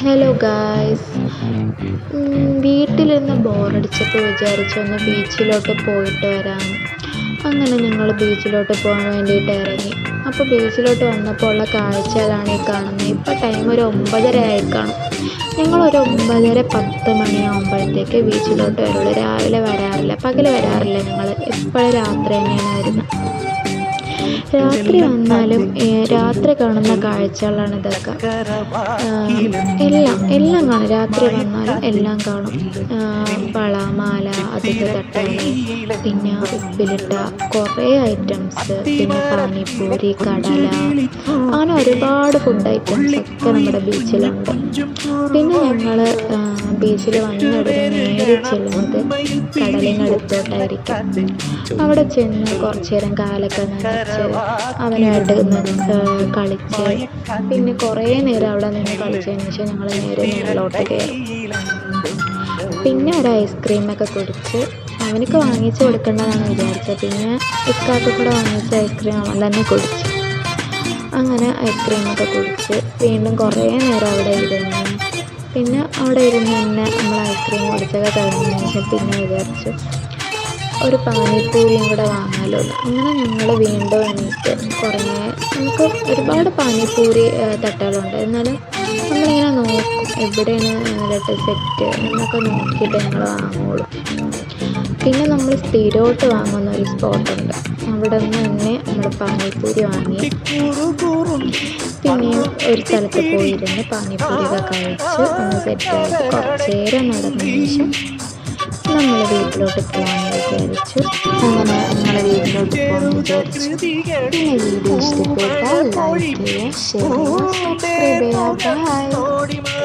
Hello guys. വീട്ടിലിരുന്ന് ബോറടിച്ചപ്പോൾ വിചാരിച്ചു ഒന്ന് ബീച്ചിലോട്ട് പോയിട്ട് വരാം. അങ്ങനെ ഞങ്ങൾ ബീച്ചിലോട്ട് പോകാൻ വേണ്ടിയിട്ട് ഇറങ്ങി. അപ്പോൾ ബീച്ചിലോട്ട് വന്നപ്പോൾ ഉള്ള കാഴ്ചകളാണ് ഈ കാണുന്നത്. ഇപ്പോൾ ടൈം ഒരു 9:30 ആയി കാണും. ഞങ്ങളൊരു 9:30 10 മണിയാകുമ്പോഴത്തേക്ക് ബീച്ചിലോട്ട് വരുള്ളൂ. രാവിലെ വരാറില്ല, പകൽ വരാറില്ല. ഞങ്ങൾ എപ്പോഴും രാത്രി തന്നെയാണ് വരുന്നത്. രാത്രി വന്നാലും രാത്രി കാണുന്ന കാഴ്ചകളാണ് ഇതൊക്കെ. എല്ലാം കാണും. രാത്രി വന്നാലും എല്ലാം കാണും. വള, മാല, അതിൻ്റെ തട്ടുകൾ, പിന്നെ ഉപ്പിലിട്ട കുറേ ഐറ്റംസ്, പിന്നെ പാനിപ്പൂരി, കടല, അങ്ങനെ ഒരുപാട് ഫുഡ് ഐറ്റംസ് ഒക്കെ നമ്മുടെ ബീച്ചിലുണ്ട്. പിന്നെ ഞങ്ങൾ ബീച്ചിൽ വന്നിടന്ന് നേരെ ചെല്ലുന്നത് കടലിനടുത്തോട്ടായിരിക്കും. അവിടെ ചെന്ന് കുറച്ച് നേരം കാലൊക്കെ നനച്ച് അവനായിട്ട് കളിച്ച്, പിന്നെ കുറേ നേരം അവിടെ നിന്ന് കളിച്ചതിന് ശേഷം ഞങ്ങൾ നേരെ മുകളിലോട്ട് കയറും. പിന്നെ ഒരു ഐസ്ക്രീമൊക്കെ കുടിച്ച് അവനക്ക് വാങ്ങിച്ച് കൊടുക്കേണ്ടതാണ് വിചാരിച്ചത്. പിന്നെ ഇക്കാക്ക് കൂടെ വാങ്ങിച്ച ഐസ്ക്രീം അവൻ തന്നെ കുടിച്ചു. അങ്ങനെ ഐസ്ക്രീമൊക്കെ കുടിച്ച് വീണ്ടും കുറേ നേരം അവിടെ ഇരുന്ന്, പിന്നെ അവിടെ ഇരുന്ന് തന്നെ നമ്മൾ ഐസ്ക്രീം കുടിച്ചൊക്കെ കഴിഞ്ഞതിന് ശേഷം പിന്നെ വിചാരിച്ചു ഒരു പാനിപ്പൂരിയും കൂടെ വാങ്ങാമല്ലോ. അങ്ങനെ ഞങ്ങൾ വീണ്ടും എണീറ്റ് നമുക്ക് ഒരുപാട് പാനിപ്പൂരി തട്ടുകളുണ്ട്. എന്നാലും നമ്മളിങ്ങനെ നോക്കും എവിടെയാണ് സെറ്റ് എന്നൊക്കെ നോക്കിയിട്ട് ഞങ്ങൾ വാങ്ങുള്ളൂ. പിന്നെ നമ്മൾ സ്ഥിരമായിട്ട് വാങ്ങുന്ന ഒരു സ്പോട്ടുണ്ട്. അവിടെ നിന്ന് തന്നെ നമ്മൾ പാനിപ്പൂരി വാങ്ങി. പിന്നെയും ഒരു സ്ഥലത്ത് പോയിരുന്ന് പാനിപ്പൂരിയൊക്കെ കഴിച്ച് ഒന്ന് സെറ്റായിട്ട് കുറച്ച് നേരം നടന്നതിന് ശേഷം നമ്മൾ വീട്ടിലോട്ട് പോകാമെന്ന് വിചാരിച്ചു. അങ്ങനെ ഞങ്ങൾ വീട്ടിലോട്ട് പോകാമെന്ന് വിചാരിച്ചു. പിന്നെ വീഡിയോ ഇഷ്ടപ്പെട്ടാൽ ലൈക്ക് ചെയ്യുക, ഷെയർ ചെയ്യുക, സബ്സ്ക്രൈബ് ചെയ്യുക. ബൈ.